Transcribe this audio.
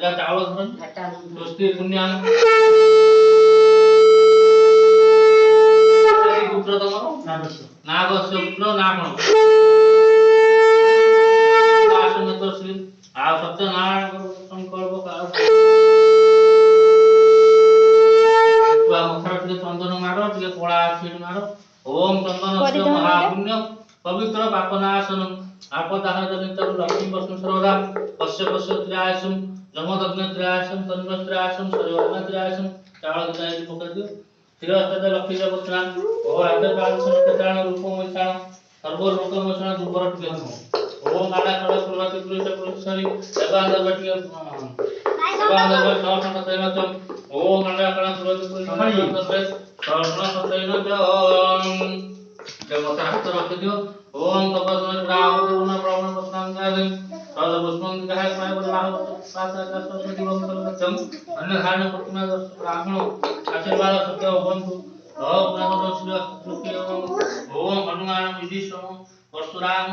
या चावल धरन स्वस्ति पुण्यां पुत्र तमरो नागस्य पुत्र नागण आसन तो श्री आ सत्यनारायण संकल्प का मथर टिके चंदन मारो टिके कोला छीड़ मारो ओम चंदन से महापुण्य पवित्र पापनाशनम आपदाहरजनितर लक्ष्मी वस्तु सरोदा पश्य पश्य त्रायसम जमदग्न त्रायसम तन्व त्रायसम सर्वज्ञ त्रायसम चावल दिनाय पकड़ दियो स्थिरस्तद लक्ष्मी जपत्रा ओ आद्यकाल संस्कृतान रूपम विशाल सर्व लोकम विशाल दुबर टिके ओम आला कला प्रभाति पुरुष पुरुषरी एकांतर बटिया एकांतर बट सौषण ओम आला कला प्रभाति पुरुष सौषण जब हाथ रख दियो ओम तपस्वी राम देवना प्रभु प्रसन्नादि राज पुष्पं गाय पाय बलाह सात का सरस्वती वंशम अन्य खान प्रतिमा ब्राह्मण आशीर्वाद सत्य बंधु ओम नमो श्री ओम हनुमान विधि परशुराम